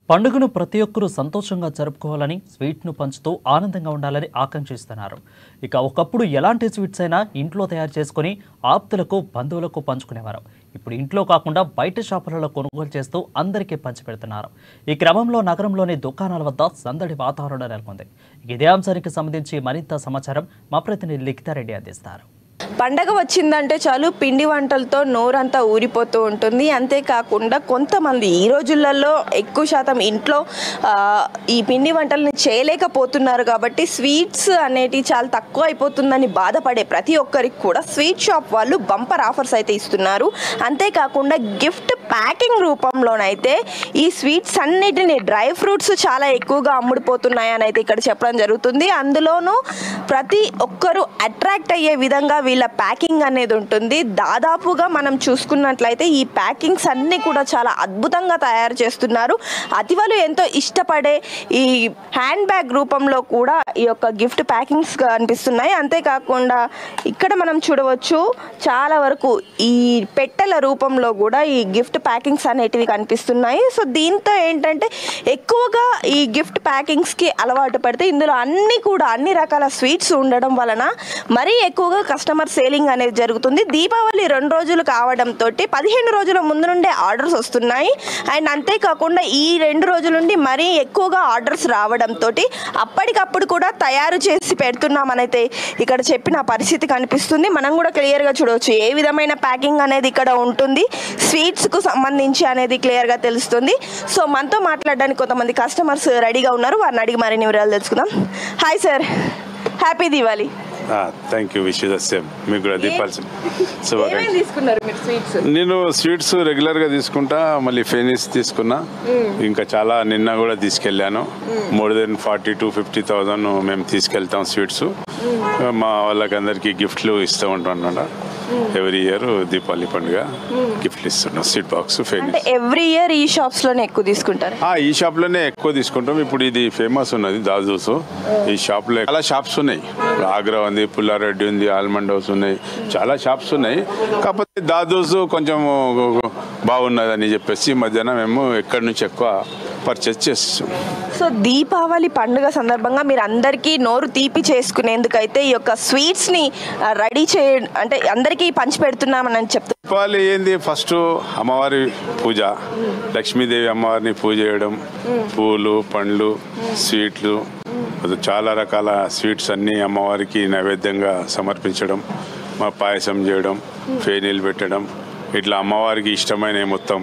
పండుగను ప్రతి ఒక్కరూ సంతోషంగా జరుపుకోవాలని స్వీట్ను పంచుతూ ఆనందంగా ఉండాలని ఆకాంక్షిస్తున్నారు. ఇక ఒకప్పుడు ఎలాంటి స్వీట్స్ అయినా ఇంట్లో తయారు చేసుకుని ఆప్తులకు బంధువులకు పంచుకునేవారు. ఇప్పుడు ఇంట్లో కాకుండా బయట షాపులలో కొనుగోలు చేస్తూ అందరికీ పంచిపెడుతున్నారు. ఈ క్రమంలో నగరంలోని దుకాణాల వద్ద సందడి వాతావరణం నెలకొంది. ఇదే అంశానికి సంబంధించి మరింత సమాచారం మా ప్రతినిధి లిఖితారెడ్డి అందిస్తారు. పండగ వచ్చిందంటే చాలు పిండి వంటలతో నోరంతా ఊరిపోతూ ఉంటుంది. అంతేకాకుండా కొంతమంది ఈ రోజులలో ఎక్కువ శాతం ఇంట్లో ఈ పిండి వంటలను చేయలేకపోతున్నారు కాబట్టి స్వీట్స్ అనేటివి చాలా తక్కువ అయిపోతుందని బాధపడే ప్రతి ఒక్కరికి కూడా స్వీట్ షాప్ వాళ్ళు బంపర్ ఆఫర్స్ అయితే ఇస్తున్నారు. అంతేకాకుండా గిఫ్ట్ ప్యాకింగ్ రూపంలోనైతే ఈ స్వీట్స్ అన్నిటిని డ్రై ఫ్రూట్స్ చాలా ఎక్కువగా అమ్ముడుపోతున్నాయని అయితే ఇక్కడ చెప్పడం జరుగుతుంది. అందులోనూ ప్రతి ఒక్కరూ అట్రాక్ట్ అయ్యే విధంగా వీళ్ళ ప్యాకింగ్ అనేది ఉంటుంది. దాదాపుగా మనం చూసుకున్నట్లయితే ఈ ప్యాకింగ్స్ అన్నీ కూడా చాలా అద్భుతంగా తయారు చేస్తున్నారు. అతివలు ఎంతో ఇష్టపడే ఈ హ్యాండ్ బ్యాగ్ రూపంలో కూడా ఈ యొక్క గిఫ్ట్ ప్యాకింగ్స్ కనిపిస్తున్నాయి. అంతేకాకుండా ఇక్కడ మనం చూడవచ్చు చాలా వరకు ఈ పెట్టెల రూపంలో కూడా ఈ గిఫ్ట్ ప్యాకింగ్స్ అనేటివి కనిపిస్తున్నాయి. సో దీంతో ఏంటంటే ఎక్కువగా ఈ గిఫ్ట్ ప్యాకింగ్స్కి అలవాటు పడితే ఇందులో అన్ని రకాల స్వీట్స్ ఉండడం వలన మరీ ఎక్కువగా కస్టమర్ సేలింగ్ అనేది జరుగుతుంది. దీపావళి 2 రోజులు కావడంతో 15 రోజుల ముందు నుండే ఆర్డర్స్ వస్తున్నాయి. అండ్ అంతేకాకుండా ఈ 2 రోజుల నుండి మరీ ఎక్కువగా ఆర్డర్స్ రావడంతో అప్పటికప్పుడు కూడా తయారు చేసి పెడుతున్నామనైతే ఇక్కడ చెప్పిన పరిస్థితి కనిపిస్తుంది. మనం కూడా క్లియర్గా చూడవచ్చు ఏ విధమైన ప్యాకింగ్ అనేది ఇక్కడ ఉంటుంది, స్వీట్స్కు సంబంధించి అనేది క్లియర్గా తెలుస్తుంది. సో మనతో మాట్లాడడానికి కొంతమంది కస్టమర్స్ రెడీగా ఉన్నారు. వారిని అడిగి మరిన్ని వివరాలు తెలుసుకుందాం. Hi sir, happy Diwali. Thank you. Wish the same. మీకు కూడా దీపావళి నేను స్వీట్స్ రెగ్యులర్గా తీసుకుంటా, మళ్ళీ ఫెనీస్ తీసుకున్నా, ఇంకా చాలా నిన్న కూడా తీసుకెళ్ళాను. మోర్ దెన్ 40,000 to 50,000 మేము తీసుకెళ్తాం స్వీట్స్. మా వాళ్ళకి అందరికీ గిఫ్ట్లు ఇస్తూ ఉంటాం అన్నమాట. ఎవ్రీ ఇయర్ దీపావళి పండుగ గిఫ్ట్లు ఇస్తున్నాం. స్వీట్ బాక్స్ ఫెనీస్. ఎవ్రీ ఇయర్ ఈ షాప్స్ లోనే ఎక్కువ తీసుకుంటారు? ఈ షాప్ లోనే ఎక్కువ తీసుకుంటాం. ఇప్పుడు ఇది ఫేమస్ ఉన్నది దాదూస్. ఈ షాప్ లో చాలా షాప్స్ ఉన్నాయి. ఆగ్రా ఉంది, పుల్లారెడ్డి ఉంది, ఆల్మండ్ హౌస్ ఉన్నాయి, చాలా షాప్స్ ఉన్నాయి. కాకపోతే దాదూస్ కొంచెం బాగున్నదని చెప్పేసి మధ్యాహ్నం మేము ఎక్కడి నుంచి ఎక్కువ పర్చేస్ చేస్తాం. సో దీపావళి పండుగ సందర్భంగా మీరు అందరికీ నోరు తీపి చేసుకునేందుకైతే ఈ యొక్క స్వీట్స్ ని రెడీ అంటే అందరికీ పంచి పెడుతున్నామని చెప్తారు. దీపావళి ఏంది, ఫస్ట్ అమ్మవారి పూజ, లక్ష్మీదేవి అమ్మవారిని పూజ చేయడం, పూలు పండ్లు స్వీట్లు, చాలా రకాల స్వీట్స్ అన్నీ అమ్మవారికి నైవేద్యంగా సమర్పించడం, మా పాయసం చేయడం, ఫేనీలు పెట్టడం, ఇట్లా అమ్మవారికి ఇష్టమైన మొత్తం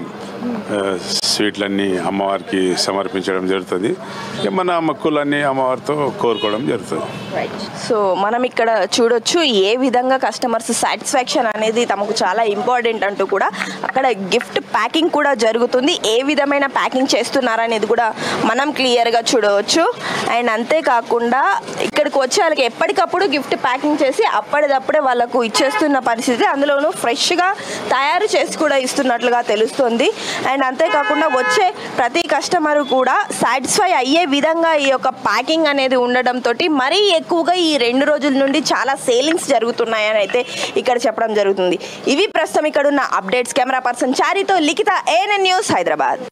స్వీట్లన్నీ అమ్మవారికి సమర్పించడం జరుగుతుంది. మన మొక్కులన్నీ అమ్మవారితో కోరుకోవడం జరుగుతుంది. సో మనం ఇక్కడ చూడొచ్చు ఏ విధంగా కస్టమర్స్ సాటిస్ఫాక్షన్ అనేది తమకు చాలా ఇంపార్టెంట్ అంటూ కూడా అక్కడ గిఫ్ట్ ప్యాకింగ్ కూడా జరుగుతుంది. ఏ విధమైన ప్యాకింగ్ చేస్తున్నారనేది కూడా మనం క్లియర్గా చూడవచ్చు. అండ్ అంతేకాకుండా ఇక్కడికి వచ్చే వాళ్ళకి ఎప్పటికప్పుడు గిఫ్ట్ ప్యాకింగ్ చేసి అప్పటిదప్పుడే వాళ్ళకు ఇచ్చేస్తున్న పరిస్థితి, అందులోనూ ఫ్రెష్గా తయారు చేసి కూడా ఇస్తున్నట్లుగా తెలుస్తుంది. అండ్ అంతేకాకుండా వచ్చే ప్రతి కస్టమర్ కూడా సాటిస్ఫై అయ్యే విధంగా ఈ యొక్క ప్యాకింగ్ అనేది ఉండడంతో మరీ ఎక్కువగా ఈ 2 రోజుల నుండి చాలా సేలింగ్స్ జరుగుతున్నాయని అయితే ఇక్కడ చెప్పడం జరుగుతుంది. ఇవి ప్రస్తుతం ఇక్కడ ఉన్న అప్డేట్స్. కెమెరా పర్సన్ చారితో లిఖిత, ANN న్యూస్, హైదరాబాద్.